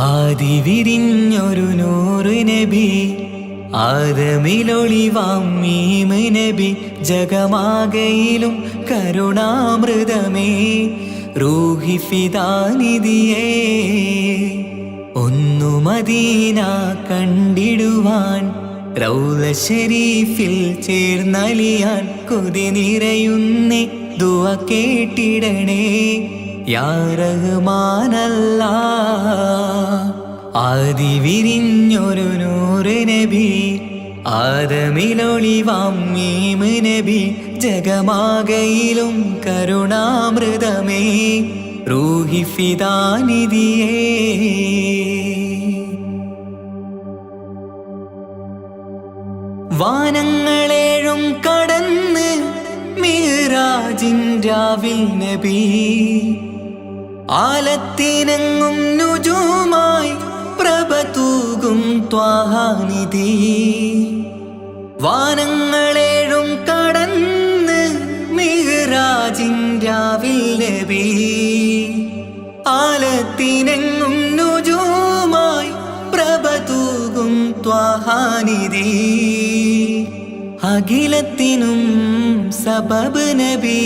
ആദി വിരിഞ്ഞൊരു നൂറ് നബി ആദമിലൊളിവാം മീമ് നബി ജഗമാകയിലും കരുണാമൃതമേ റൂഹി ഫിദാനിധിയേ ഒന്നു മദീന കണ്ടിടുവാൻ റൗള ശരീഫിൽ ചേർന്നലിയാൻ കൊതി നിറയുന്നേ ദുആ കേട്ടിടണേ യാ റഹ്മാനല്ലാഹ്. ആദി വിരിഞ്ഞൊരു നൂറ് നബി ആദമിലൊളിവാം മീമ് നബി ജഗമാകയിലും കരുണാമൃതമേ റൂഹി ഫിദാനിധിയേ വാനങ്ങളേഴും കടന്ന് മിഅ്റാജിൻ രാവിൽ നബി ആലത്തിനെങ്ങും നുജൂമായി പ്രഭ തൂകും ത്വാഹാനിധി. വാനങ്ങളേഴും കടന്ന് മിഅ്റാജിൻ രാവിൽ നബി ആലത്തിനെങ്ങും നുജൂമായി പ്രഭ തൂകും ത്വാഹാനിധി. അഖിലത്തിനും സബബ് നബി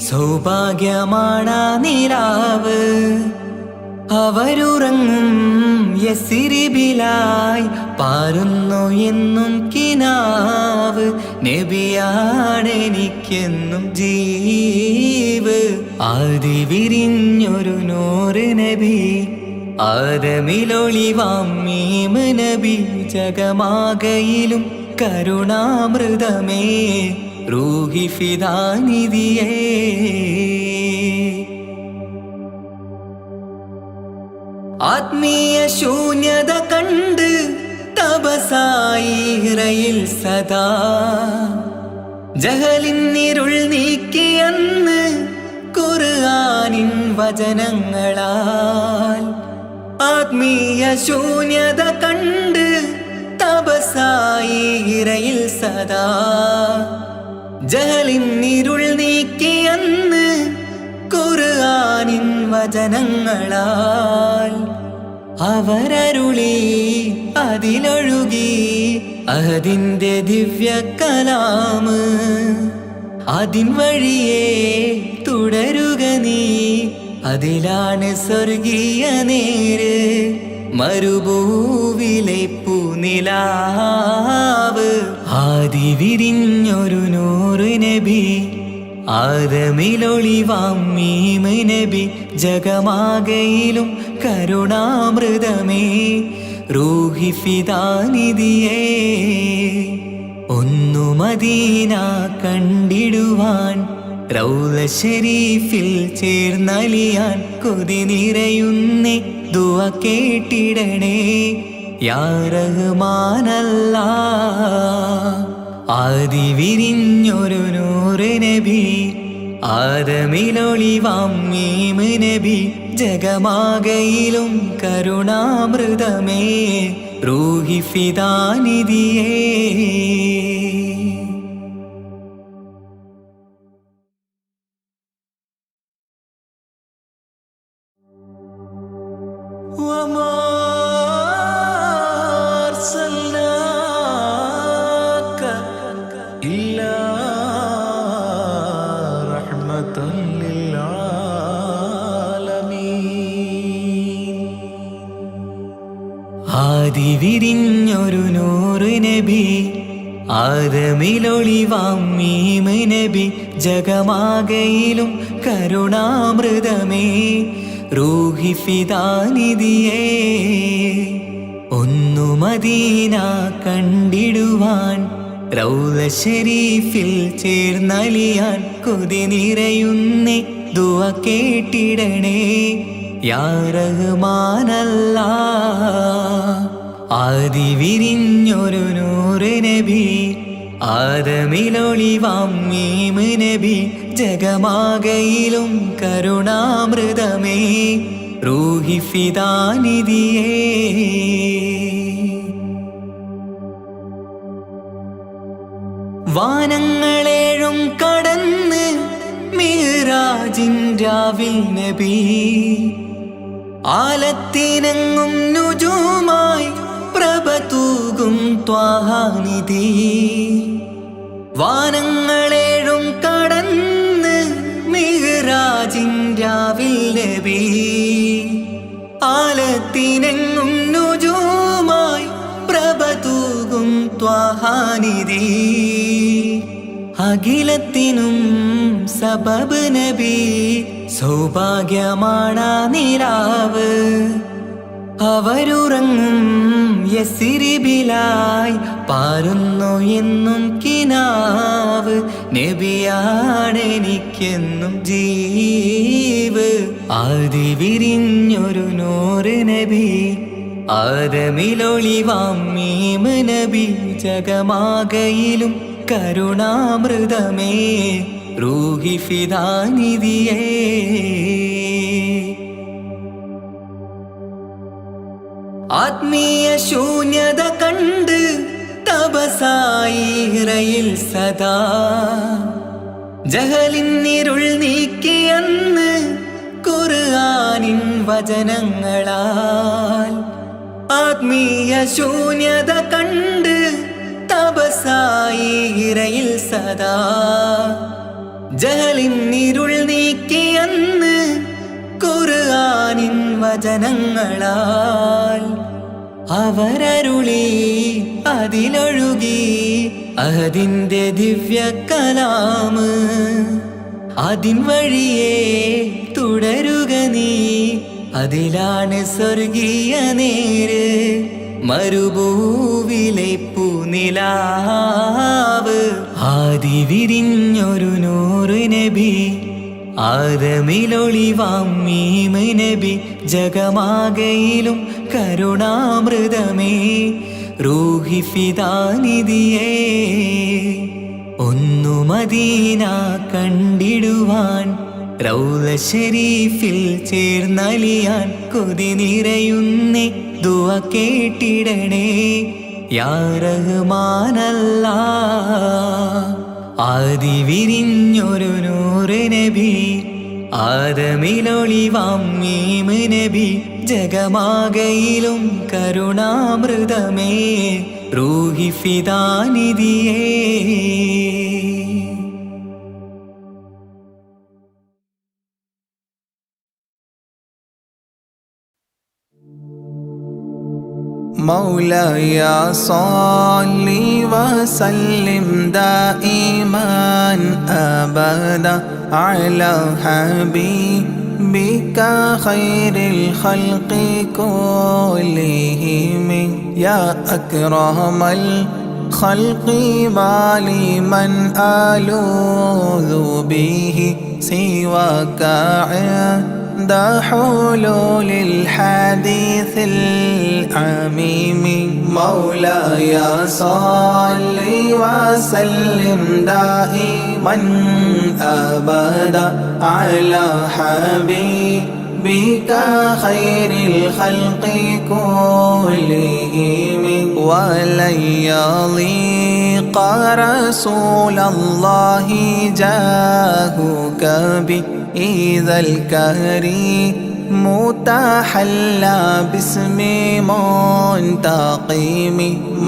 സൗഭാഗ്യമാണാ നിലാവ്. അവരുറങ്ങും യസിരിബിലായി പാരുന്നു എന്നും കിനാവ്. നബിയാണെനിക്കെന്നും ജീവ്. ആദി വിരിഞ്ഞൊരു നൂറ് നബി ആദമിലൊളിവാം മീമ് നബി ജഗമാകയിലും കരുണാമൃതമേ റൂഹി ഫിദാനിധിയേ. ആത്മീയ ശൂന്യത കണ്ട് തപസായി ഇറയിൽ സദാ ജഹലിന്നിരുൾ നീക്കിയന്ന് ഖുർആനിൻ വചനങ്ങളാൽ. ആത്മീയ ശൂന്യത കണ്ട് തപസായി ഇറയിൽ സദാ ജഹലിന്നിരുൾ നീക്കിയന്ന് ഖുർആനിൻ വചനങ്ങളാൽ. അവരരുളി അതിലൊഴുകി അഹദിന്റെ ദിവ്യ കലാമ്. അതിൻ വഴിയേ തുടരുക നീ, അതിലാണ് സ്വർഗീയ നേര്. മരുഭൂവിലെ പൂനിലാവ്. ആദി വിരിഞ്ഞൊരു നൂറ് നബി ആദമിലൊളിവാം മീമ് നബി ജഗമാകയിലും കരുണാമൃതമേ റൂഹി ഫിദാനിധിയേ. ഒന്നു മദീന കണ്ടിടുവാൻ റൗള ശരീഫിൽ ചേർന്നലിയാൻ കൊതി നിറയുന്നേ ദുആ കേട്ടിടണേ യാ റഹ്മാനല്ലാഹ്. ആദി വിരിഞ്ഞൊരു നൂറ് നബി ആദമിലൊളിവാം മീമ് നബി ജഗമാകയിലും കരുണാമൃതമേ റൂഹി ഫിദാനിധിയേ. ആദി വിരിഞ്ഞൊരു നൂറ് നബി ആദമിലൊളിവാം മീമ് നബി ജഗമാകയിലും കരുണാമൃതമേ റൂഹി ഫിദാനിധിയേ. ഒന്നു മദീന കണ്ടിടുവാൻ റൗള ശരീഫിൽ ചേർന്നലിയാൻ കൊതി നിറയുന്നേ ദുആ കേട്ടിടണേ യാ റഹ്മാനല്ലാഹ്. ആദി വിരിഞ്ഞൊരു നൂറ് നബി ആദമിലൊളിവാം മീമ് നബി ജഗമാകയിലും കരുണാമൃതമേ റൂഹി ഫിദാനിധിയേ. വാനങ്ങളേഴും കടന്ന് മിഅ്റാജിൻ രാവിൽ നബി ആലത്തിനെങ്ങും നുജൂമായി പ്രഭ തൂകും ത്വാഹാനിധി. വാനങ്ങളേഴും കടന്ന് മിഹ്റാജിൻ രാവിൽ നബി. ആലത്തിനെങ്ങും നുജൂമായി പ്രഭ തൂകും ത്വാഹാനിധി. അഖിലത്തിനും സബബ് നബി. സൗഭാഗ്യമാണ് നിലാവ്. അവരുറങ്ങും യസിരിബിലായി പാരുന്നു എന്നും കിനാവ്. നബിയാണെനിക്കെന്നും ജീവ്. ആദി വിരിഞ്ഞൊരു നൂറ് നബി. ആദമിലൊളിവാം മീമ് നബി. ജഗമാകയിലും കരുണാമൃതമേ റൂഹി ഫിദാനിധിയേ. ആത്മീയ ശൂന്യത കണ്ട് തപസായി ഇറയിൽ സദാ. ജഹലിന്നിരുൾ നീക്കിയന്ന് ഖുർആനിൻ വചനങ്ങളാൽ. ആത്മീയ ശൂന്യത കണ്ട് തപസായി ഇറയിൽ സദാ. ജഹലിന്നിരുൾ നീക്കിയന്ന് ഖുർആനിൻ വചനങ്ങളാൽ. അവരരുളി അതിലൊഴുകി അഹദിന്റെ ദിവ്യ കലാമ്. അതിൻ വഴിയേ തുടരുക നീ. അതിലാണ് സ്വർഗീയ നേര്. മരുഭൂവിലെ പൂനിലാവ്. ആദി വിരിഞ്ഞൊരു നൂറ് നബി. ആദമിലൊളിവാം മീമ് നബി. ജഗമാകയിലും കരുണാമൃതമേ റൂഹി ഫിദാനിധിയേ. ഒന്നു മദീന കണ്ടിടുവാൻ റൗള ശരീഫിൽ ചേർന്നലിയാൻ കൊതി നിറയുന്നേ. ദുആ കേട്ടിടണേ യാ റഹ്മാനല്ലാഹ്. ആദി വിരിഞ്ഞൊരു നൂറ് നബി. ആദമിലൊളിവാം മീമ് നബി. ജഗമാകയിലും കരുണാമൃതമേ റൂഹി ഫിദാനിധിയേ. مولاي صل وسلم دائما أبدا على حبيبك خير الخلق كلهم. يا أكرم الخلق ما لي من ألوذ به سواك عند حلول الحديث العميم. مولاي صل وسلم دائما أبدا على حبيبك خير الخلق كلهم. ولن يضيق رسول الله جاهك بإذا الكريم متحلى باسم منتقم.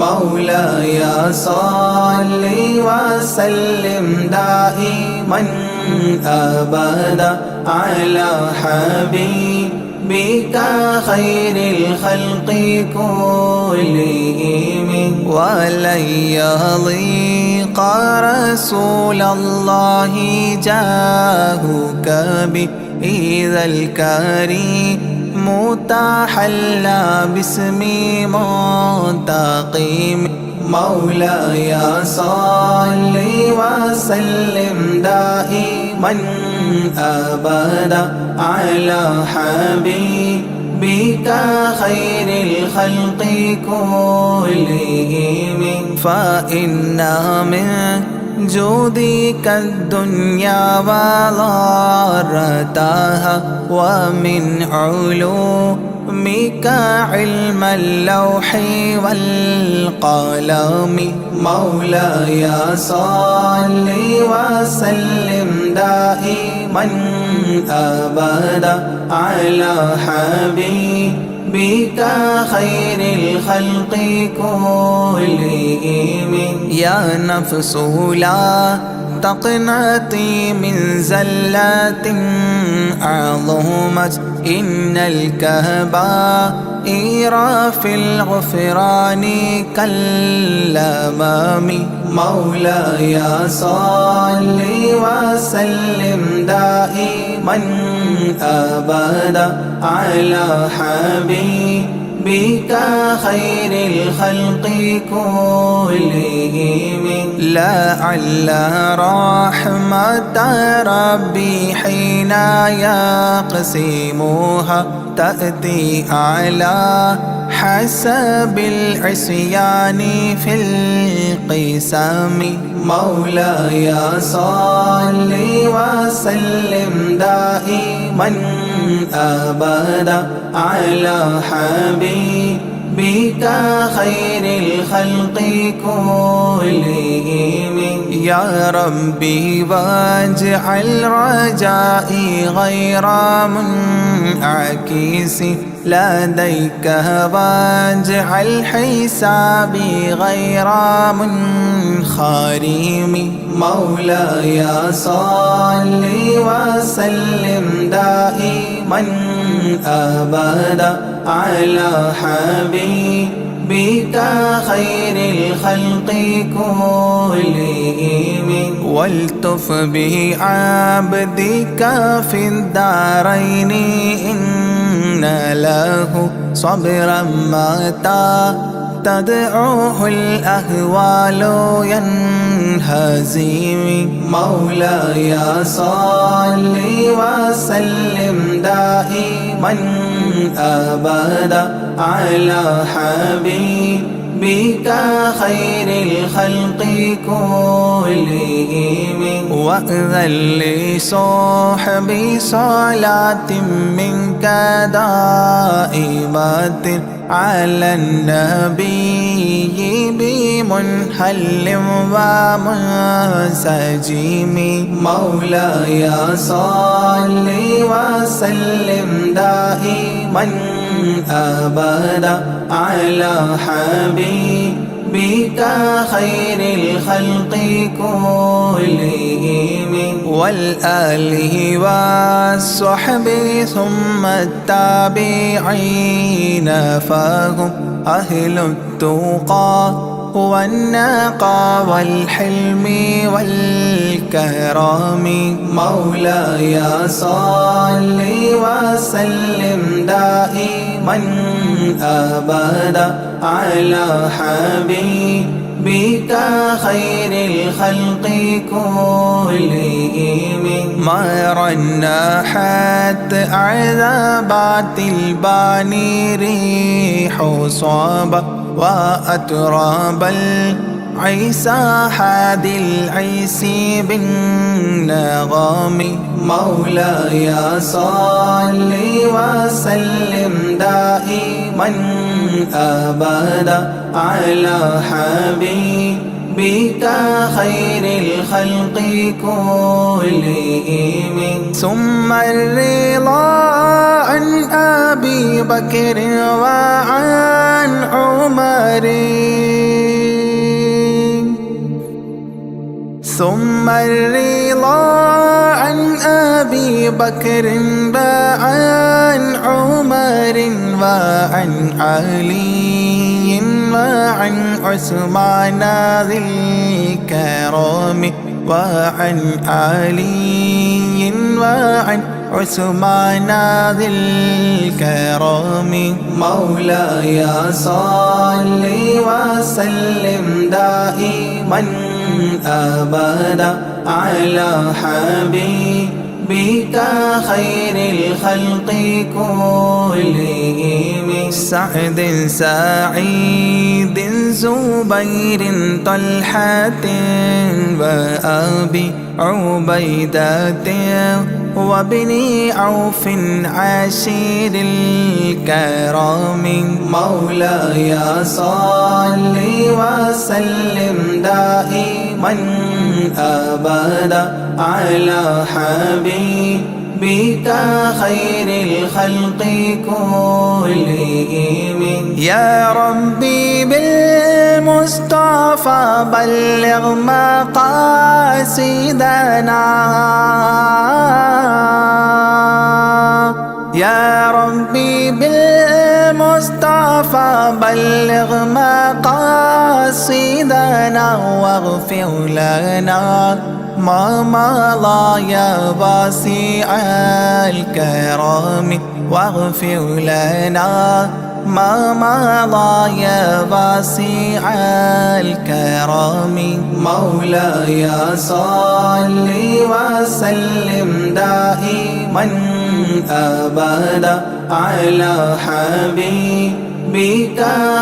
مولاي صل وسلم دائما أبدا على حبيبك خير الخلق كلهم. ولن يضيق رسول الله جاهك بإذا الكريم متحلى باسم منتقم. مولاي صل وسلم دائما أبدا على حبيبك خير الخلق كلهم. فإن من جودك الدنيا وضارتها ومن علومك علم اللوح والقلم. مولاي صل وسلم دائما دائما أبدا على حبيبك خير الخلق كلهم. يا نفس لا تقنطي من زلة عظمت إن الكبائر في الغفران كالأمام. مولاي صل وسلم دائما أبدا على حبيبك خير الخلق كلهم. لعل رحمة ربي حين يقسمها تأتي على حسب العصيان في القسم. مولاي صل وسلم دائما أبدا على حبيبك خير الخلق كلهم. يا ربي واجعل رجائي غير منعكس لديك واجعل حسابي غير منخرم. مولاي صل وسلم دائما أبدا على حبيبك خير الخلق كلهم. والتف بعبدك في الدارين إن له صبرا متى تدعوه الأهوال ينهزم. مولاي صل وسلم دائما أبدا على حبيبك خير الخلق كلهم. وأذن لصحبي صلاة منك دائمة على النبي بمنهل ومنسجم. مولاي صل وسلم دائما أبدا على حبيبك خير الخلق كلهم. والآله والصحب ثم التابعين فهم أهل التقى والنقى والحلم والكرم. مولاي صل وسلم دائما أبدا على حبيبك خير الخلق كلهم. ما رنحت عذابات الباني ريح صابة وأتراب العيسى حاد العيس بالنغام. مولاي صل وسلم دائما أبدا على حبيبك خير الخلق كلهم. ثم الرضا عن أبي بكر وعن عمر. ثم الرضا عن أبي بكر وعن عمر وعن علي وعن عثمان ذي الكرم. وعن علي وعن عثمان ذي الكرم. مولاي صل وسلم دائما أبدا على حبيبك خير الخلق كلهم. سعد سعيد زبير طلحة وأبي عبيدة وابن عوف عشير الكرام. مولاي صل وسلم دائما دائما أبدا على حبيبك خير الخلق كلهم. يا ربي بالمصطفى بلغ مقاصدنا، يا ربي بالمصطفى بلغ مقاصدنا، واغفر لنا ما مضى يا واسع الكرم، واغفر لنا ما مضى يا واسع الكرم. مولاي صل وسلم دائما أبدا على حبيبك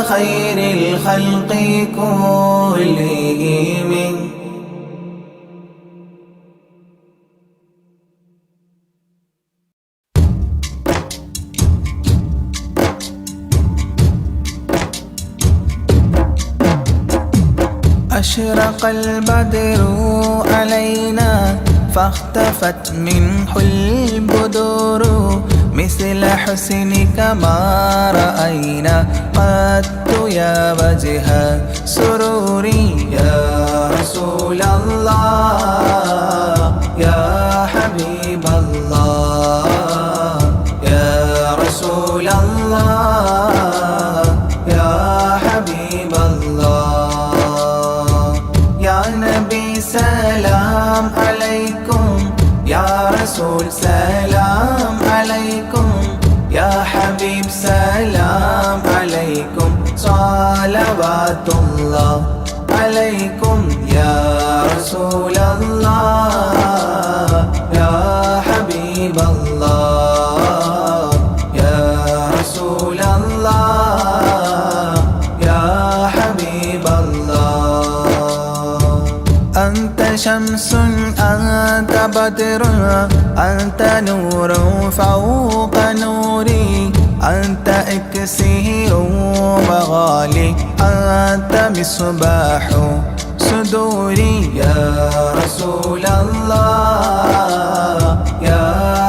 خير الخلق كلهم. أشرق البدر علينا فاختفت منه البدور، مثل حسنك ما رأينا قط يا وجه سروري. يا رسول الله يا حبيب الله يا رسول الله يا حبيب الله. يا نبي سلام عليكم، يا رسول سلام عليكم، يا حبيب سلام عليكم، صلوات الله عليكم. يا رسول الله يا حبيب الله يا رسول الله يا حبيب الله. أنت شمس أنت بدر أنت نور فوق نوري، أنت إكسير وغالي أنت مصباح صدوري. يا رسول الله يا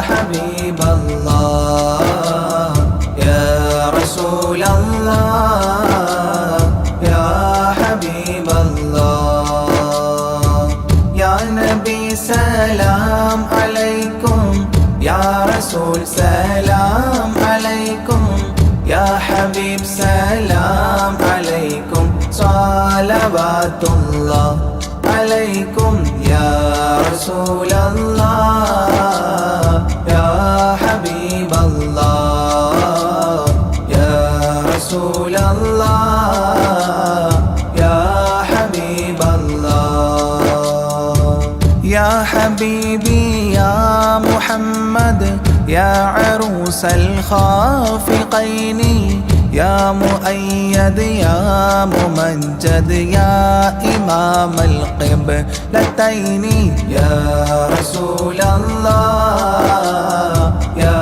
حبيب الله يا رسول الله يا حبيب الله. يا نبي سلام عليكم، يا رسول سلام عليكم، يا حبيب سلام عليكم، صلوات الله عليكم. يا رسول الله يا حبيب الله يا رسول الله يا حبيب الله. يا حبيبي يا محمد يا عروس الخافقين، يا مؤيد يا ممجد يا إمام القبلتين. يا رسول الله يا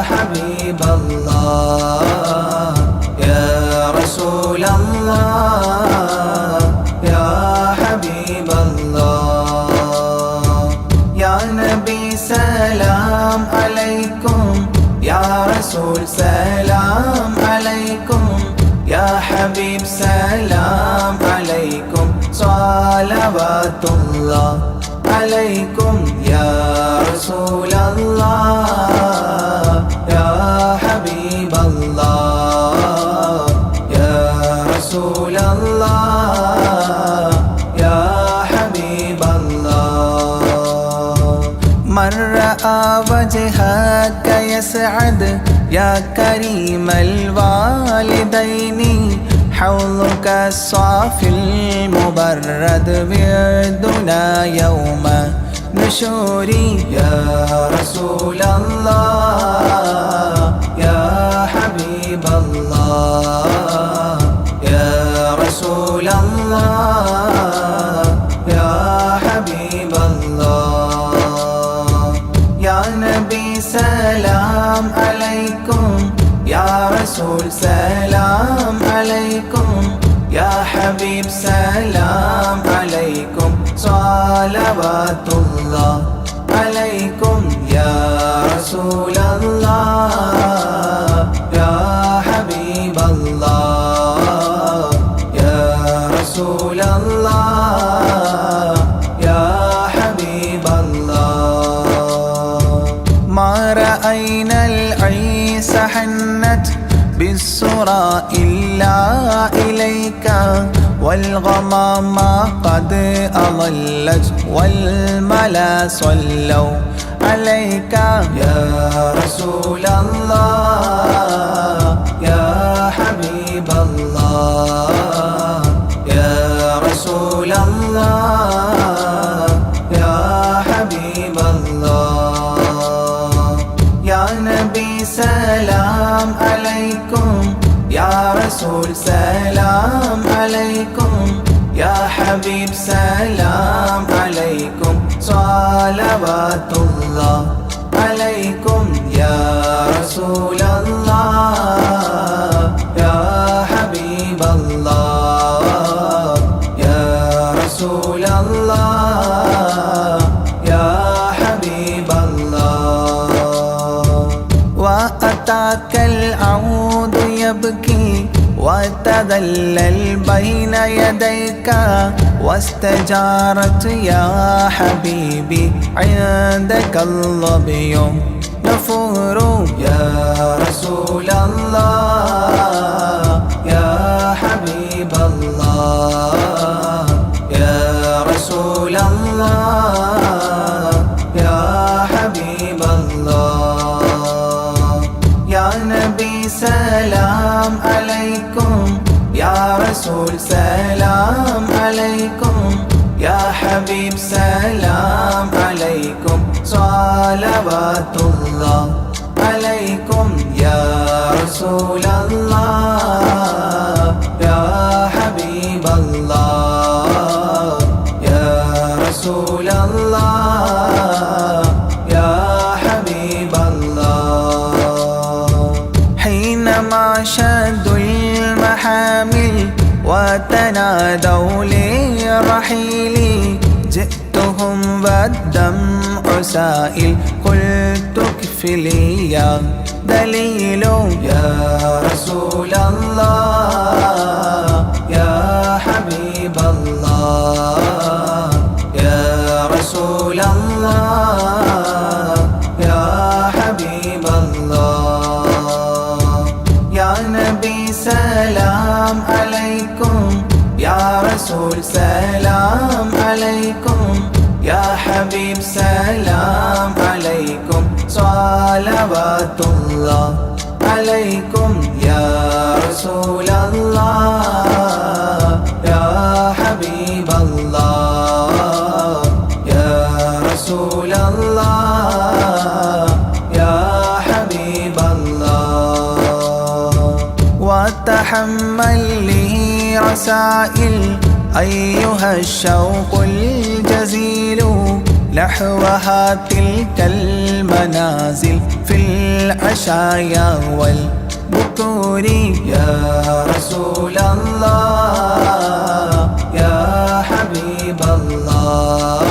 حبيب الله يا رسول الله يا حبيب الله. يا نبي سلام عليكم، يا رسول سلام عليكم، يا حبيب سلام عليكم، صلوات الله عليكم. يا رسول الله يا حبيب الله يا رسول الله يا حبيب الله. من رأى وجهك يسعد يا كريم الوالدين، حوضك الصافي المبرد وردنا يوم نشوري. يا رسول الله يا حبيب الله يا رسول الله يا حبيب الله. يا نبي سلام عليكم، يا رسول سلام عليكم، يا حبيب سلام عليكم، صلواتullah عليكم يا رسول الله يا حبيب الله يا رسول الله يا حبيب الله ما رأينا العيس حنت بالسرى إلا إليك والغمام قد أظلت والملا صلوا عليك يا رسول الله يا حبيب الله يا رسول الله يا حبيب الله يا نبي سلام عليكم يا رسول سلام عليكم يا حبيب سلام عليكم صلوات الله عليكم يا رسول الله يا حبيب الله يا رسول الله يا حبيب الله وأتاك العود يبكي وتذلل بين يديك واستجارت يا حبيبي عندك الظبي نفور يا رسول الله يا حبيب الله يا رسول الله يا حبيب الله يا نبي سلام عليكم يا رسول سلام عليكم يا حبيب سلام عليكم صلوات الله عليكم يا رسول الله يا حبيب الله يا رسول الله يا حبيب الله حينما شدوا المحامل وتنادوا لرحيلي جئتهم والدمع سائل قلت اكفلي يا دليل يا رسول الله يا حبيب الله يا رسول الله يا حبيب الله يا نبي سلام عليكم يا رسول سلام عليكم يا حبيب سلام عليكم صلوات الله عليكم يا رسول الله يا حبيب الله يا رسول الله يا حبيب الله وتحمل لي رسائل أيها الشوق الجزيل نحوها تلك المنازل في العشايا والبكور يا رسول الله يا حبيب الله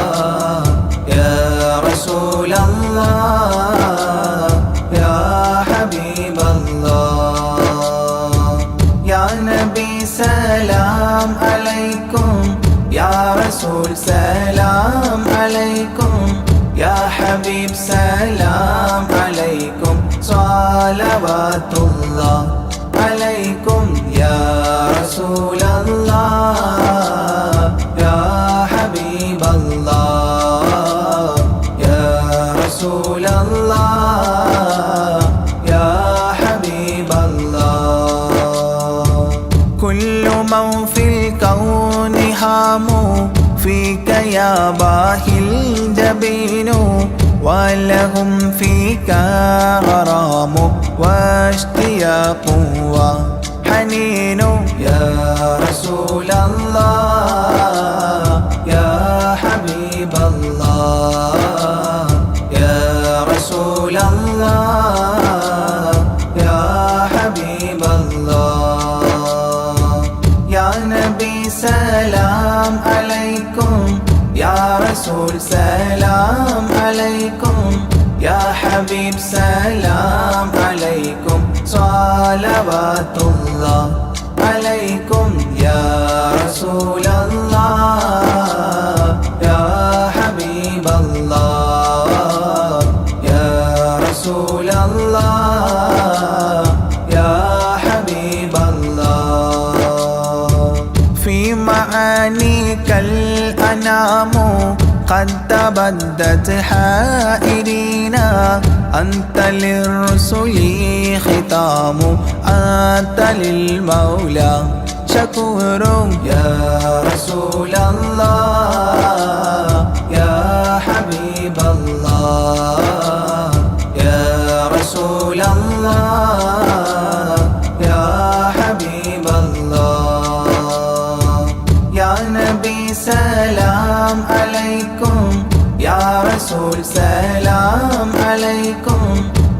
يا رسول الله يا حبيب الله يا نبي سلام عليكم يا رسول سلام عليكم يا حبيب سلام عليكم صلوات الله عليكم يا رسول الله يا حبيب الله يا رسول الله يا حبيب الله كل من في الكون هاموا فيك يا باهي الجبين ولهم فيك غرام واشتياق وحنين يا رسول الله يا حبيب الله يا رسول الله يا حبيب الله يا نبي سلام عليكم يا سلام عليكم يا حبيب سلام عليكم صلوات الله عليكم يا رسول الله يا حبيب الله يا رسول الله يا حبيب الله في معانيك الأنام قد تبدت حائرين أنت للرسل ختام أنت للمولى شكور يا رسول الله يا حبيب الله يا رسول الله يا حبيب الله يا نبي سلام عليكم يا رسول سلام عليكم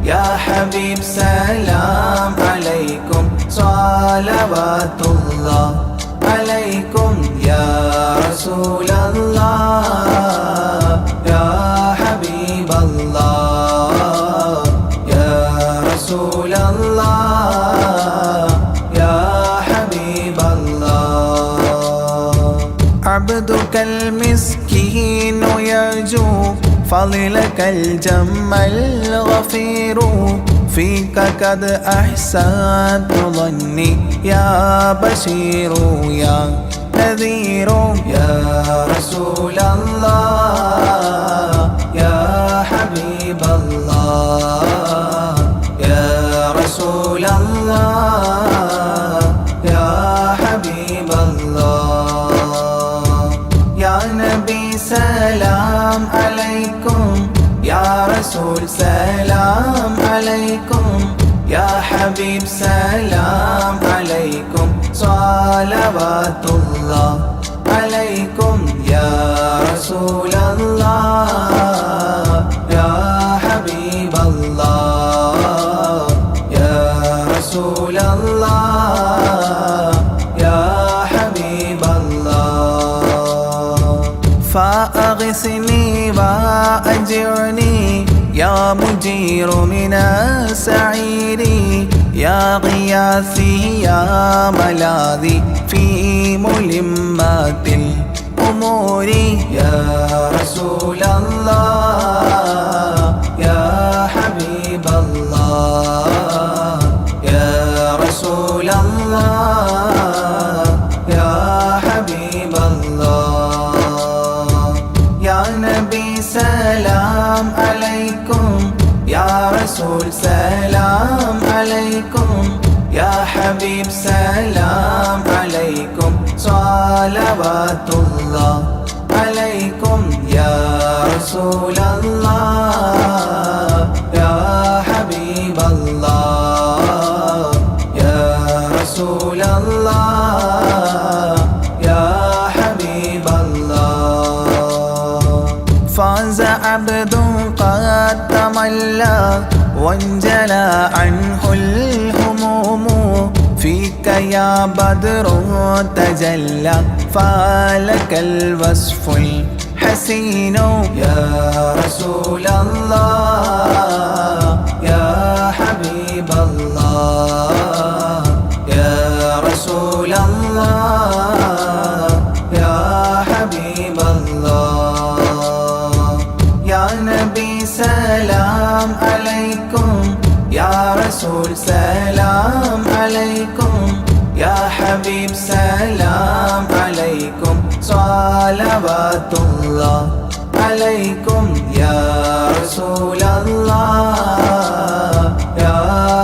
يا حبيب سلام عليكم صلوات الله عليكم يا رسول الله يا حبيب الله يا رسول الله يا حبيب الله عبدك المسكين يرجو فضلك الجم الغفير فيك قد أحسنت ظني يا بشير يا نذير يا رسول الله يا حبيب الله يا رسول الله يا حبيب الله يا نبي سلام عليكم يا رسول سلام عليكم يا حبيب سلام عليكم صلوات الله عليكم يا رسول الله يا حبيب الله يا رسول الله يا حبيب الله فأغثني وأجرني يا مجير من السعير يا غياثي يا ملاذي في ملمات الأمور يا رسول الله يا حبيب الله يا رسول الله يا حبيب الله يا نبي سلام عليكم يا رسول سلام عليكم يا حبيب سلام عليكم صلوات الله عليكم يا رسول الله يا حبيب الله يا رسول الله يا حبيب الله فاز عبد قد تملى وانجلى عنه الهموم فيك يا بدر تجلى فلك الوصف الحسين يا رسول الله يا حبيب الله يا رسول الله يا حبيب الله يا نبي سلام عليكم يا رسول سلام عليكم يا حبيب سلام عليكم صلوات الله عليكم يا رسول الله يا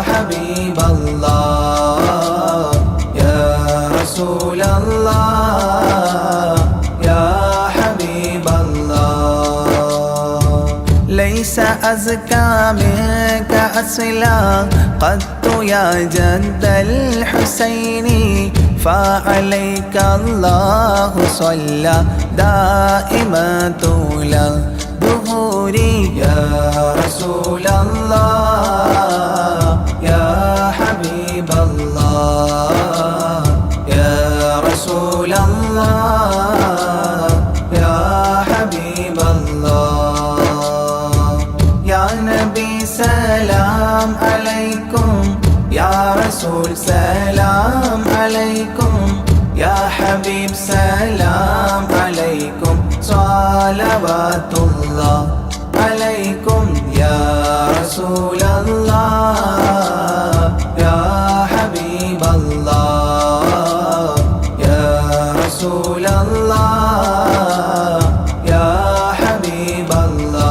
حبيب الله يا رسول الله يا حبيب الله ليس أزكى منك أصلا قد يا جد الحسين فعليك الله صلى دائما طول ظهوري يا رسول الله يا حبيب الله يا رسول الله يا حبيب الله സലാം അലൈക്കും യാ റസൂൽ സലാം അലൈക്കും യാ ഹബീബ് സലാം അലൈക്കും സ്വലവാത്തുല്ലാഹ് അലൈക്കും യാ റസൂലല്ലാഹ് യാ ഹബീബല്ലാഹ് യാ റസൂലല്ലാഹ് യാ ഹബീബല്ലാഹ്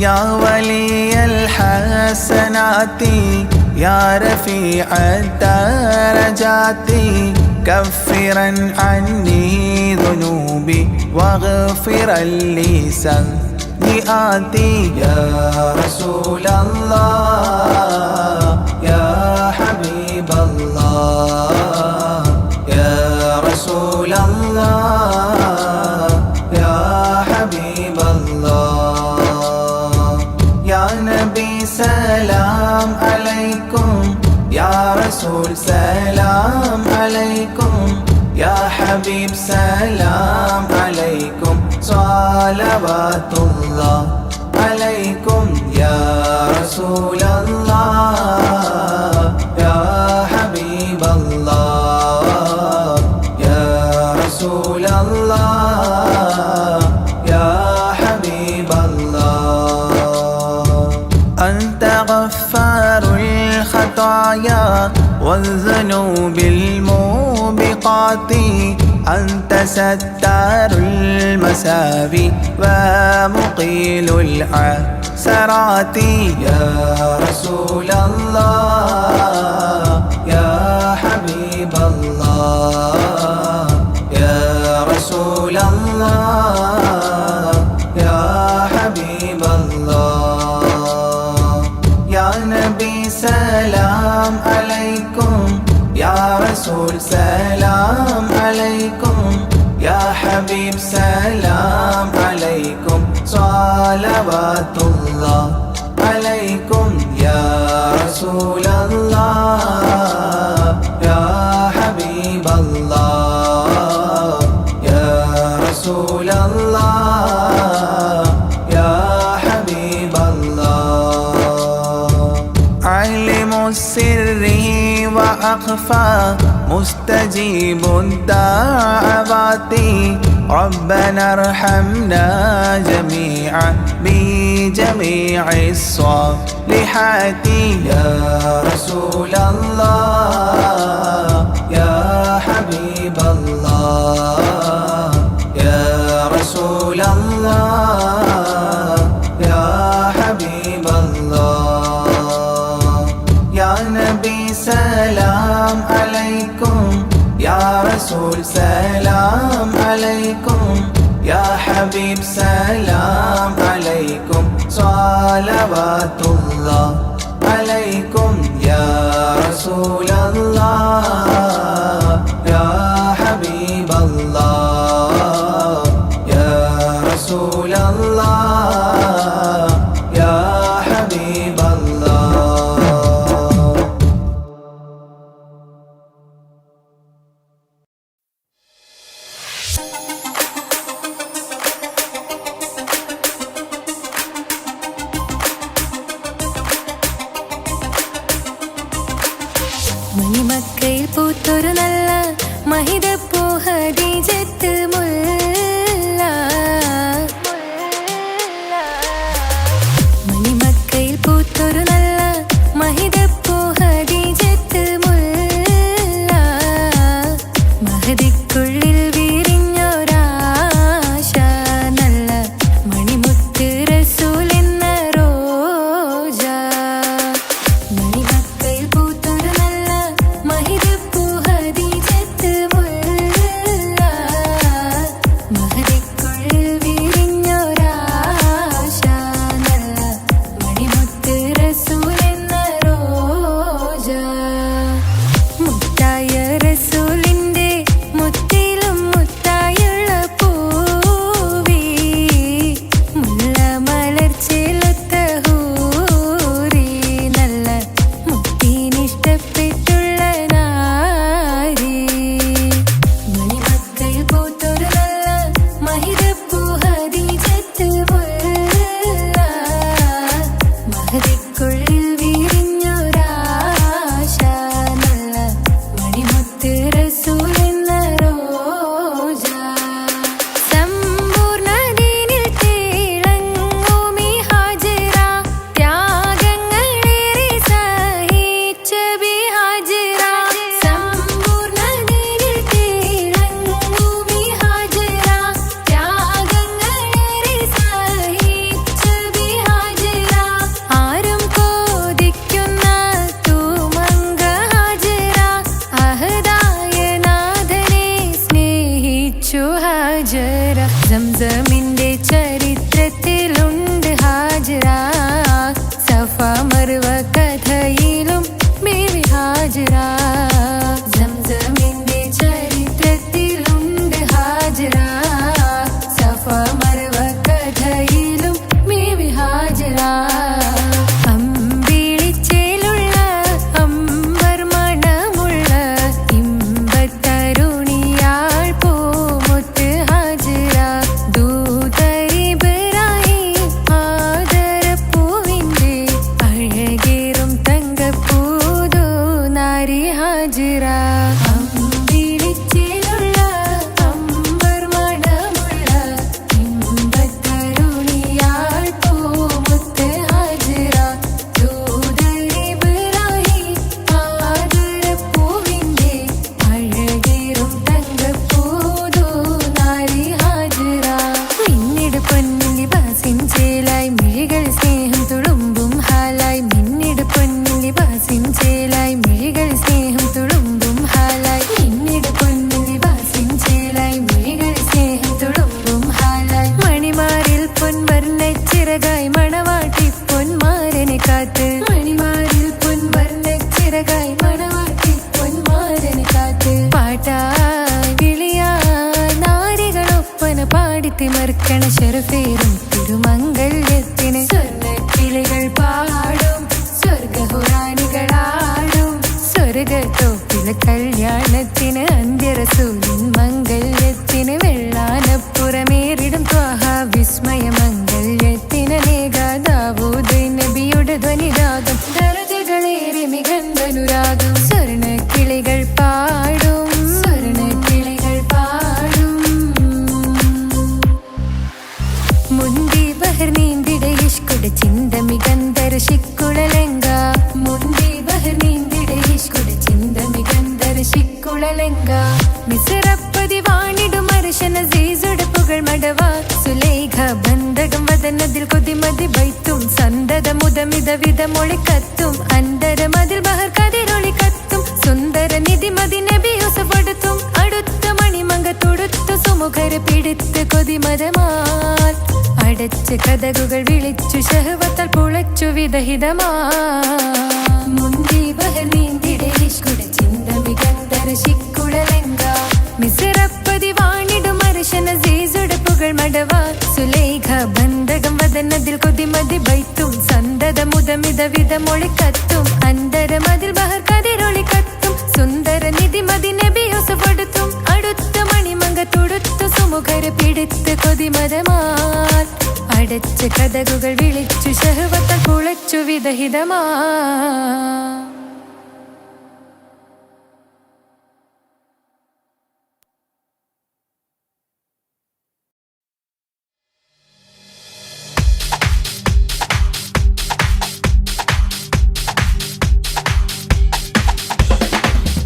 യാ വലിയൽ ഹസനാതി യാ റഫീഅ ദറജാതി كفرا عني ذنوبي واغفرا لي سيئاتي يا رسول الله يا حبيب الله يا رسول الله يا حبيب الله يا نبي سلام عليكم يا رسول سلام عليكم يا حبيب سلام عليكم صلوات الله عليكم يا رسول الله يا حبيب الله يا رسول الله يا حبيب الله أنت غفار الخطايا والذنوب الموبقات أنت ستار المساوي ومقيل العثرات يا رسول الله يا حبيب الله يا رسول الله يا حبيب الله يا نبي سلام عليكم يا رسول سلام عليكم يا حبيب سلام عليكم صلوات الله عليكم يا رسول الله يا حبيب الله يا رسول الله يا حبيب الله علم السر وأخفى مستجيب الدعوات ربنا ارحمنا جميعا بجميع الصالحات يا رسول الله يا حبيب الله يا رسول الله يا حبيب الله يا نبي سلام عليكم يا رسول سلام عليكم يا حبيب سلام عليكم صلوات الله عليكم يا رسول الله يا حبيب الله يا رسول الله يا حبيب الله മണിമക്കയിൽ പൂത്തൊരു നല്ല മഹിതപ്പൂ ഖദീജത്ത് മുല്ല മണിമക്കയിൽ പൂത്തൊരു നല്ല മഹിതപ്പൂ ഖദീജത്ത് മുല്ല മഹദിക്കുള്ളിൽ വിരിഞ്ഞൊരാശ നല്ല മണിമുത്ത് റസൂൽ എന്ന റോജ മണിമക്കയിൽ പൂത്തൊരു നല്ല മഹിതപ്പൂ ഖദീജത്ത് മുല്ല മനസ്സുക്കുള്ളിൽ വിരിഞ്ഞൊരാശ നല്ല മണിമുത്ത് റസൂൽ എന്ന റോജ സമ്പൂർണ്ണ ദീനിൽ തിളങ്ങുമീ ഹാജറ ത്യാഗങ്ങളേറെ സഹിച്ച ബി ഹാജറ സമ്പൂർണ്ണ ദീനിൽ തിളങ്ങുമീ ഹാജറ ത്യാഗങ്ങളേറെ സഹിച്ച ബി ഹാജറ ആരും കോതിക്കുന്ന തൂമങ്ക ഹാജറ അഹദായ നാഥനെ സ്നേഹിച്ചു ഹാജറ സംസമിന്റെ ചരിത്രത്തിലുണ്ട് ഹാജറ സഫ മർവ കഥയിലും ബീവി ഹാജറ സംസമിന്റെ ചരിത്രത്തിലുണ്ട് ഹാജറ സഫ മർവ കഥയിലും ബീവി ഹാജറ അമ്പിളിച്ചേലുള്ള അമ്പർ മണമുള്ള ഇമ്പത്തരുണിയാൾ പൂമുത്ത് ഹാജറ ദൂതരിബറായി ആദരപ്പൂവിന്റെ അഴകേറും തങ്കപ്പൂതോ നാരി ഹാജറ അമ്പിളിച്ചേലുള്ള അമ്പർ മണമുള്ള ഇമ്പത്തരുണിയാൾ പൂമുത്ത് ഹാജറ ദൂതരിബറായി ആദരപ്പൂവിന്റെ അഴകേറും തങ്കപ്പൂതോ നാരി ഹാജറ മിന്നിട് പൊന്നിൽ ലിബാസിൻ ചേലായി മിഴികൾ സ്നേഹം തുളുമ്പും ഹാലായി മിന്നിട് പൊന്നിൽ ലിബാസിൻ ചേലായി മിഴികൾ സ്നേഹം തുളുമ്പും ഹാലായി മിന്നിട് പൊന്നിൽ ലിബാസിൻ ചേലായി മിഴികൾ സ്നേഹം തുളുമ്പും ഹാലായി മണിമാരിൽ പൊൻവർണ്ണച്ചിറകായി മണവാട്ടി പൊന്മാരനെ കാത്ത് മണിമാരിൽ പൊൻവർണ്ണച്ചിറകായി മണവാട്ടി പൊന്മാരനെ കാത്ത് പാട്ടായി വിളിയായി നാരികളൊപ്പന പാടിത്തിമർക്കണ ശരഫേറും തിരുമംഗല്യത്തിന് സ്വർണ്ണക്കിളികൾ പാടും സ്വർഗഹുറാനികളാടും സ്വർഗത്തോപ്പില കല്യാണത്തിന് അന്ത്യറസൂലിൻ മംഗല്യത്തിന് വെള്ളാനപ്പുറമേറിടും ത്വാഹ വിസ്മയ മംഗല്യത്തിന് നേകാദാവൂദ് നബിയുടെ ധ്വനിരാഗം ദരജകളേറെ മികന്ധനുരാഗം സ്വർണ്ണക്കിളികൾ പാടും സ്വർണ്ണക്കിളികൾ പാടും മുന്തി ബഹർ നീന്തിട ഇഷ്കുട ചിന്ത മികന്ധര ശിക്കുളലങ്ക മുന്തി ബഹർ നീന്തിട ഇഷ്കുട ചിന്ത മികന്ധര ശിക്കുളലങ്ക മിസറപ്പതി വാണിടും അർശന സീസുട പുകൾ മടവ സുലേഖ ബന്ധകം വദനതിൽ കൊതിമതി ബൈത്തും സന്തത മുതമിത വിധ മൊഴി കത്തും അന്തരമതിൽ ബഹർ കതിരൊളി കത്തും സുന്ദര നിധിമതി നബി യൂസഫെടുത്തും അടുത്ത മണിമങ്ക തൊടുത്തു സുമുഖര പിടിത്ത് കൊതിമതമാൽ അടച്ച് കഥകുകൾ വിളിച്ചു ശഹവത്താൽ പുളച്ചു വിദഹിതമാ മുന്തി ബഹർ നീന്തിടെ ഇഷ്കുട ചിന്ത മികന്ധര ശിക്കുളലങ്ക മിസറപ്പതി വാണിടും അർശന സീസുട പുകൾ മടവ സുലേഖ ബന്ധകം വദനതിൽ കൊതിമതി ബൈത്തും സന്തത മുതമിത വിധ മൊഴി കത്തും അന്തരമതിൽ ബഹർ കതിരൊളി കത്തും സുന്ദര നിധിമതി നബി യൂസഫെടുത്തും അടുത്ത മണിമങ്ക തൊടുത്തു സുമുഖര പിടിത്ത് കൊതിമതമാൽ അടച്ച് കഥകുകൾ വിളിച്ചു ശഹവത്താൽ പുളച്ചു വിദഹിതമാ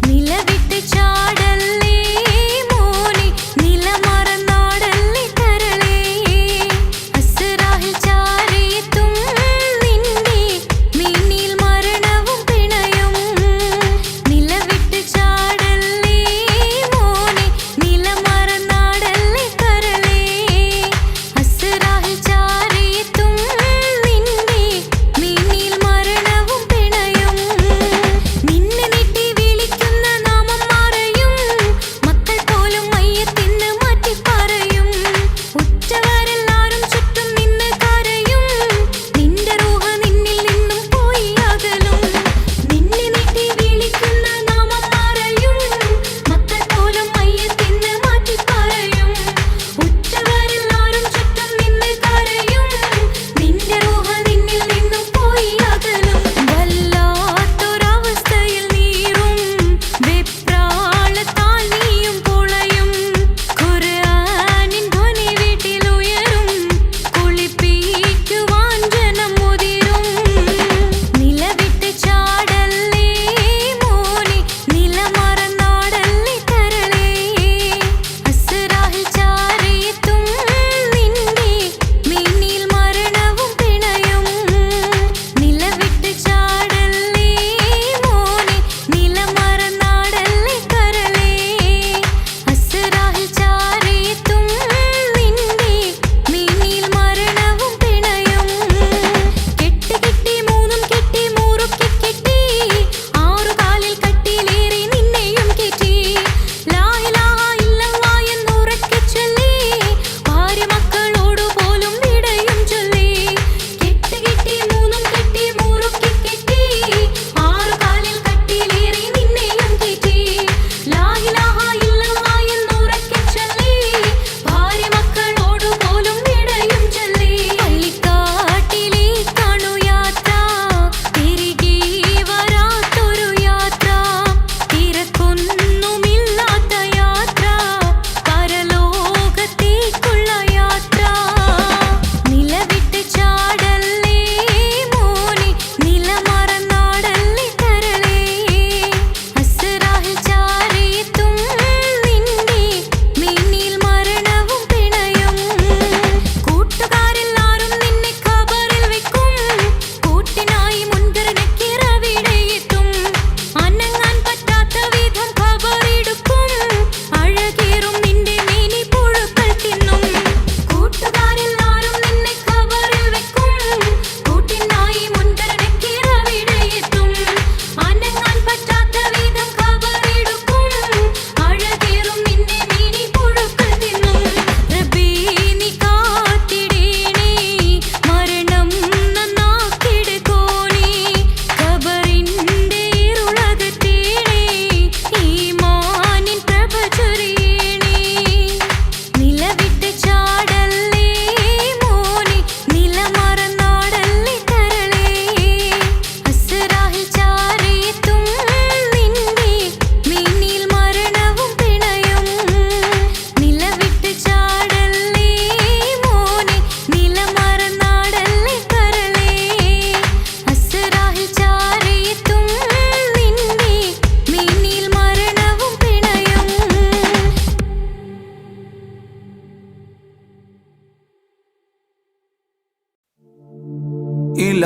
നിലവിട്ട് ചാടല്ലേ മോനെ നിലമറന്നാടല്ലേ കരളേ അസ്റാഹിൽ ചാരേത്തും നിന്റെ മിന്നിൽ മരണവും പിണരേ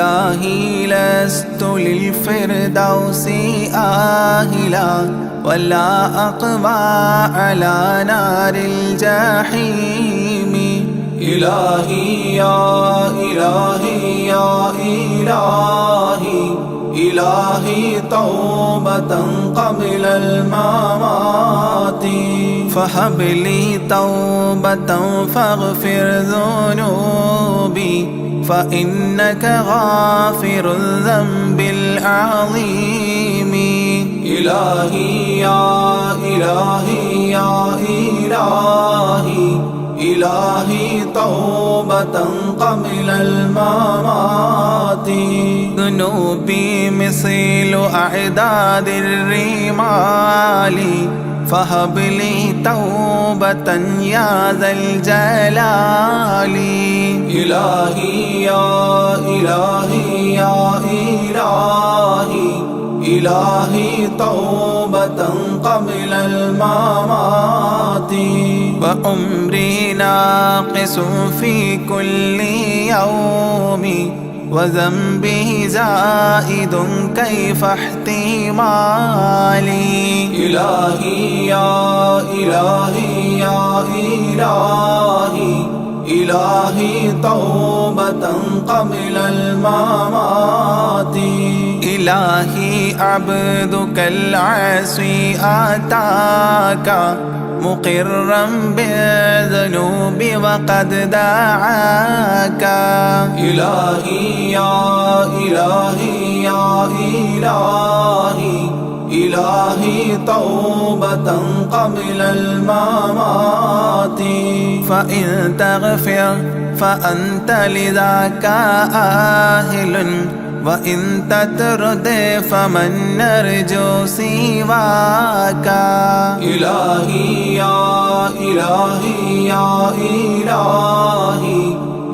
إلهي لست للفردوس آهلا ولا أقوى على نار الجحيم. إلهي يا إلهي يا إلهي إلهي توبة قبل الممات فهب لي توبة فاغفر ذنوبي فإنك غافر الذنب العظيم. إلهي يا إلهي يا إلهي إلهي توبة قبل الممات ذنوبي مثل أعداد الرمال فهب لي توبة يا ذا الجلال. إلهي يا إلهي يا إلهي إلهي توبة قبل الممات وعمري ناقص في كل يوم وذنبه زائد كيف احتمالي. إلهي يا إلهي يا إلهي إلهي توبة قبل الممات. إلهي عبدك العاصي أتاك مقرا بالذنوب وقد دعاك. إلهي يا إلهي يا إلهي إلهي توبة قبل الممات فإن تغفر فأنت لذاك آهل وإن تطرد فمن نرجو سواك. إلهي يا إلهي يا إلهي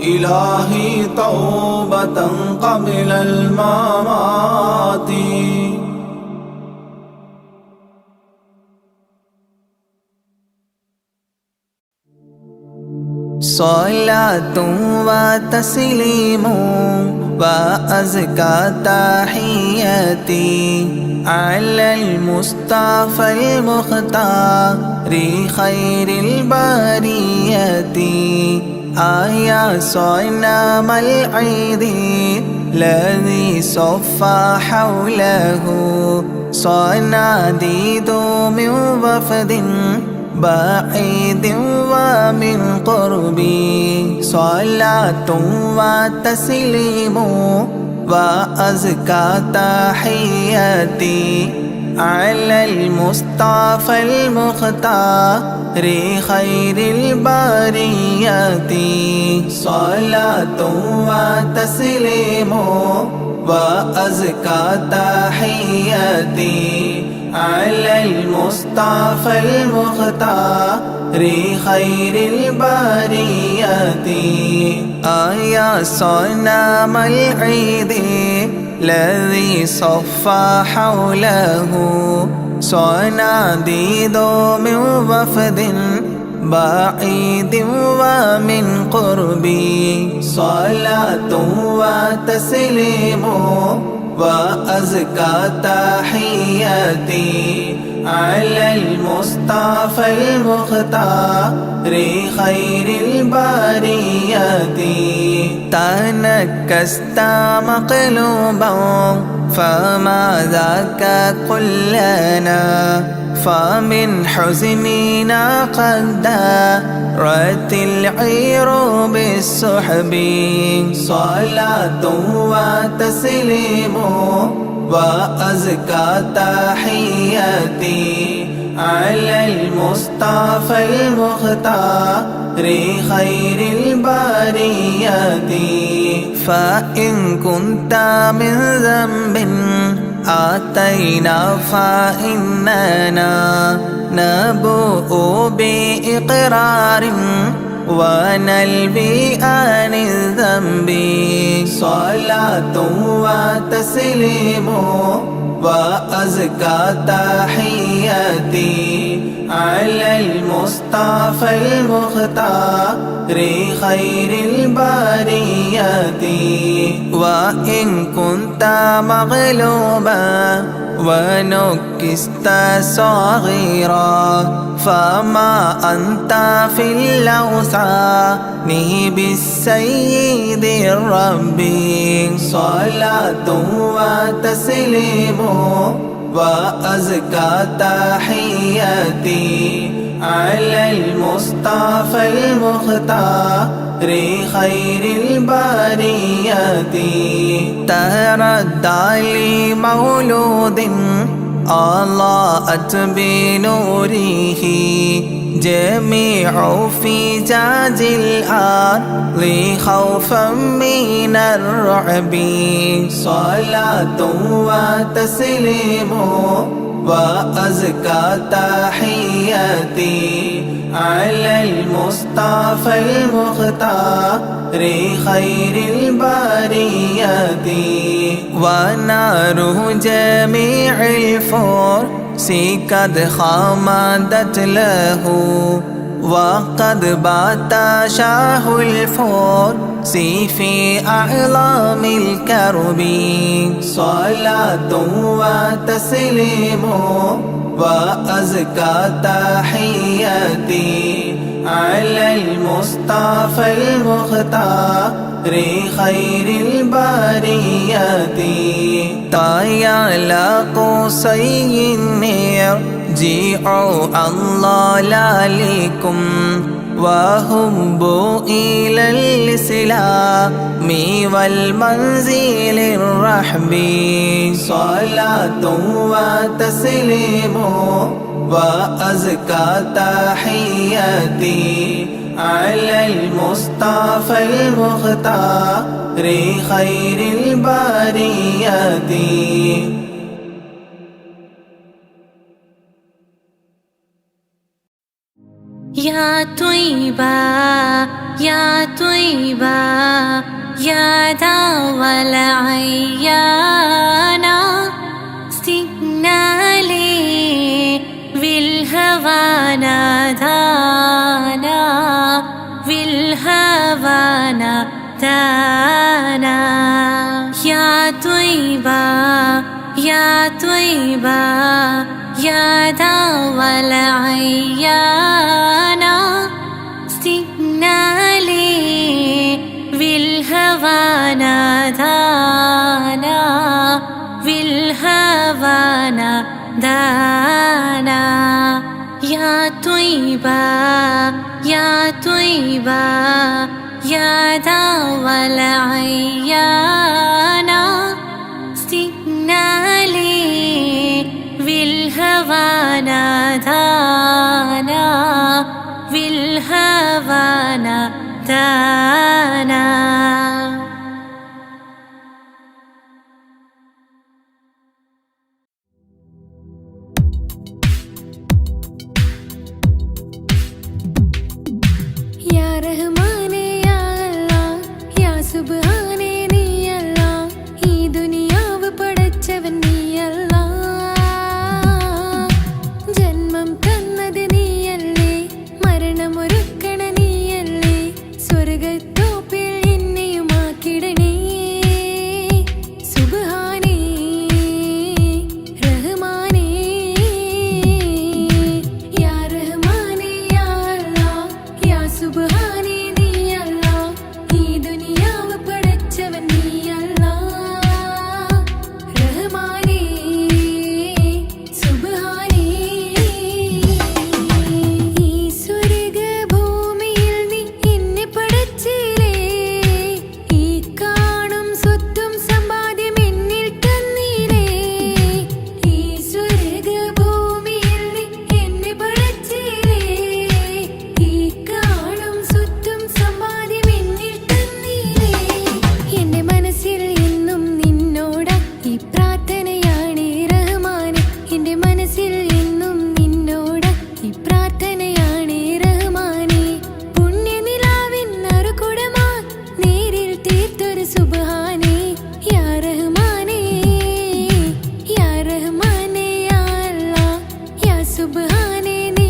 إلهي توبة قبل الممات. صلاة وتسليم وأزكى تحياتي على المصطفى المختار خير البرية. آيا صنم العيد الذي صفى حوله صناديد من وفد بعيد ومن قربي. صلاة وتسليم وأزكى تحياتي على المصطفى المختار خير البرية. صلاة وتسليم وأزكى تحياتي على المصطفى المختار خير البرية. آيا صنم العيد الذي صفى حوله صناديد من وفد بعيد ومن قربي. صلاة وتسليم وأزكى تحياتي على المصطفى المختار خير البرية. تنكست مقلوبا فما ذاك قل لنا فمن حزننا قد دارت العير بالسحب. صلاة وتسليم وأزكى تحياتي على المصطفى المختار خير البرية. فإن كنت من ذنب آتينا فإننا نبوء بإقرار ونلبي عن الذنب. صلاة وتسليم وأزكى تحياتي على المصطفى المختار خير البريات وإن كنت مغلوبا ونكست صغيرا فما أنت في الأوثان بالسيد الرب صلاة وتسليم وأزكى تحياتي على المصطفى المختار خير البريات تردى لمولود أضاءت بنوره جميع فجاج الأرض خوفا من الرعب صلاة وتسليم وأزكى تحياتي على المصطفى المختار خير البريات ونار جميع الفرس قد خمدت له وقد بات شاه الفرس في أعلام الكرب صلاة وتسليم وأزكى تحياتي على المصطفى المختار خير البريات طايا قصي يرجعوا الله لكم وهبوا إلى الإسلام والمنزل الرحب صلاة وتسليم وأزكى تحياتي على المصطفى المختار خير البريات يا طيبة يا طيبة يا دوا العيانا استقنالي بالهوى نادانا بالهوى نادانا يا طيبة يا طيبة يا دوا العيانا استقنالي بالهوى نادانا بالهوى نادانا يا طيبة يا طيبة يا دوا العيانا استقنالي بالهوى نادانا بالهوى نادانا يا رحمانേ യാ അല്ലാഹ് യാ സുബ്ഹാനേ നീ അല്ലാഹ് ഈ ദുനിയാവ് പടച്ചവൻ നീ അല്ലാഹ് ജന്മം തന്നത് നീയല്ലേ മരണമൊരുക്കണ നീയല്ലേ സ്വർഗ്ഗത്തോപ്പിൽ എന്നെയുമാക്കിടണേ സുബ്ഹാനേ റഹ്മാനേ യാ റഹ്മാനേ യാ അല്ലാഹ് യാ സുബ്ഹാനേ നീ അല്ലാഹ് ഈ ദുനിയാവ് പടച്ചവൻ നീ അല്ലാഹ് റഹ്മാനേ സുബ്ഹാനേ ഈ സ്വർഗ്ഗഭൂമിയിൽ നീ എന്നെ പടച്ചില്ലേ ഈ കാണും സ്വത്തും സമ്പാദ്യം എന്നിൽ തന്നില്ലേ ഈ സ്വർഗ്ഗഭൂമിയിൽ നീ എന്നെ പടച്ചില്ലേ ഈ കാണും സ്വത്തും സമ്പാദ്യം എന്നിൽ തന്നില്ലേ എന്റെ മനസ്സിൽ എന്നും നിന്നോടാ ഈ പ്രാർത്ഥനയാണ് റഹ്മാനേ എന്റെ മനസ്സിൽ എന്നും നിന്നോടാ ഈ പ്രാർത്ഥനയാണ് റഹ്മാനേ പുണ്യനിലാവിൻ നറുകുടമാ നേരിൽ തീർത്തൊരു സുബ്ഹാനേ യാ റഹ്മാനേ യാ റഹ്മാനേ യാ അല്ലാഹ് യാ സുബ്ഹാനേ നീ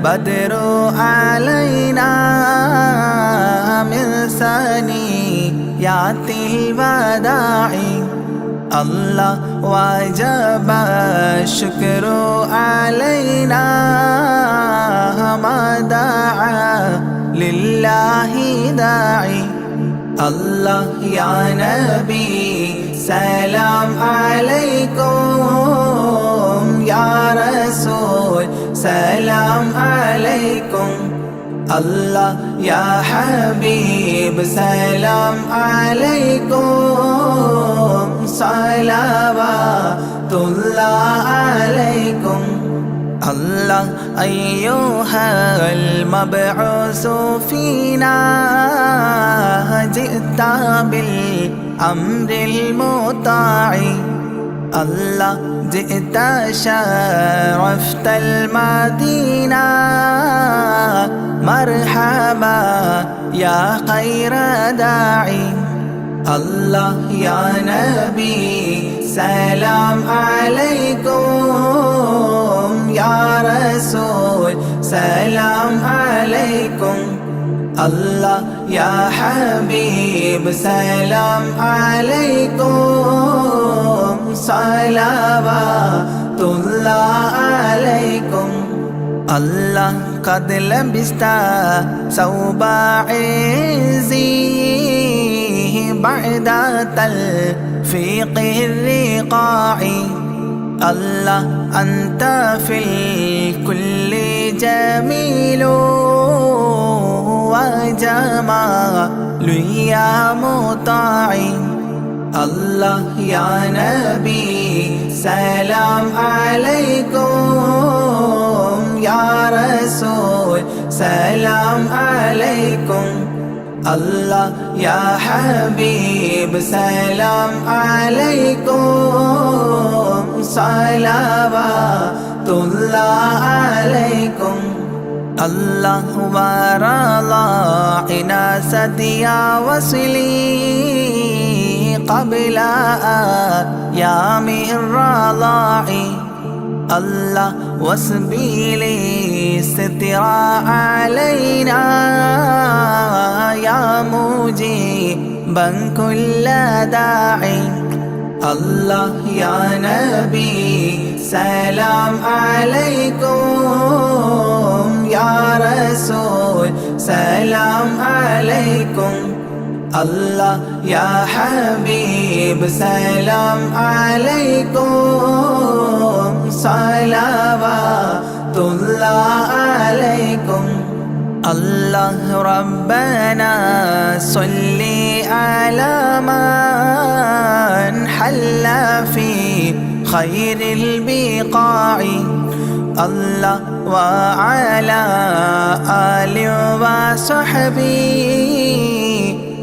بدر علينا من ثنيات الوداع الله وجب الشكر علينا ما دعا لله داعي الله يا نبي سلام عليكم يا رسول سلام عليكم الله يا حبيب سلام عليكم صلوات الله عليكم الله أيها المبعوث فينا جئت بالأمر المطاع الله جئت شرفت المدينة مرحبا يا خير داعي الله يا نبي سلام عليكم يا رسول سلام عليكم الله يا حبيب سلام عليكم صلوات الله عليكم الله قد لبست ثوب عزي بعد تلفيق الرقاع الله أنت في الكل جميل وجمال يا مطاع الله يا نبي سلام عليكم يا رسول سلام عليكم الله يا حبيب سلام عليكم صلوات الله عليكم الله ورضى عناست يا وصلي قبل أيام الرضاع الله وسبيلي ستر علينا يا مجيبا كل داعي الله يا نبي سلام عليكم يا رسول سلام عليكم الله يا حبيب سلام عليكم صلوات الله عليكم الله ربنا صل على من حل في خير البقاع الله وعلى آله وصحبه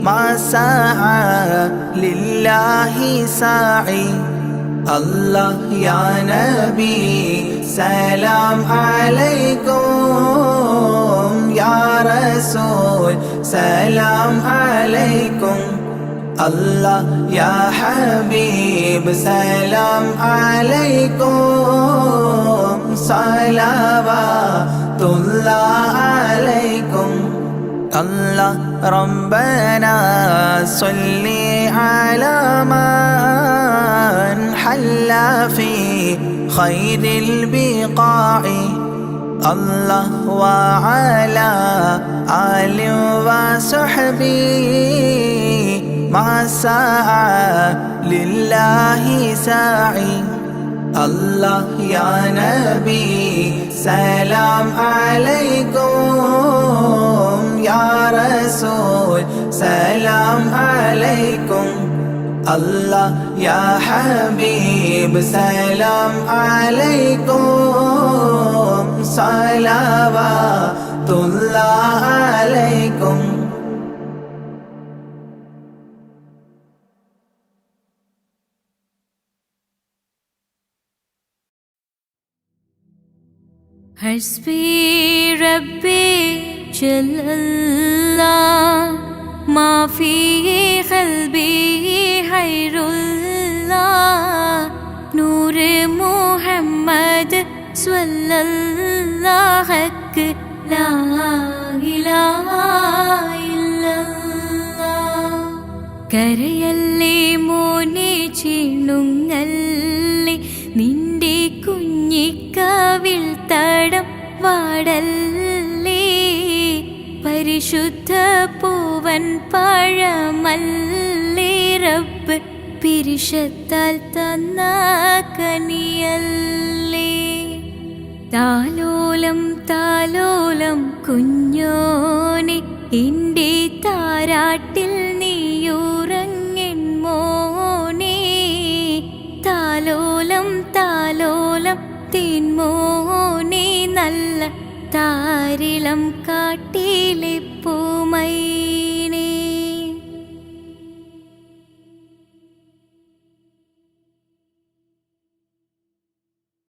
ما سعى لله ساعي الله يا نبي سلام عليكم يا رسول سلام عليكم الله يا حبيب سلام عليكم صلوات الله عليكم الله ربنا صل على من حل في خير البقاع الله وعلى آله وصحبه ما سعى لله ساعي الله يا نبي سلام عليكم يا رسول سلام عليكم الله يا حبيب سلام عليكم صلوات الله عليكم حسبي ربي جل الله ما في قلبي غير الله نور محمد صلى الله വാക്ക് ലാ ഇലാഹ ഇല്ലല്ലാഹ്. കരയല്ലേ മോനെ ചിണുങ്ങല്ലേ, നിന്റെ കുഞ്ഞിക്കവിൾ തടം വാടല്ലേ. പരിശുദ്ധ പൂവൻ പഴമല്ലേ റബ്ബ് പിരിശത്താൽ തന്ന കനിയല്ലേ. താലോലം താലോലം കുഞ്ഞോനെ, എൻ്റെ താരാട്ടിൽ നീയുറങ്ങൻ മോനെ. താലോലം താലോലം തേൻമോനെ, നല്ല താരിളം കാട്ടിലെ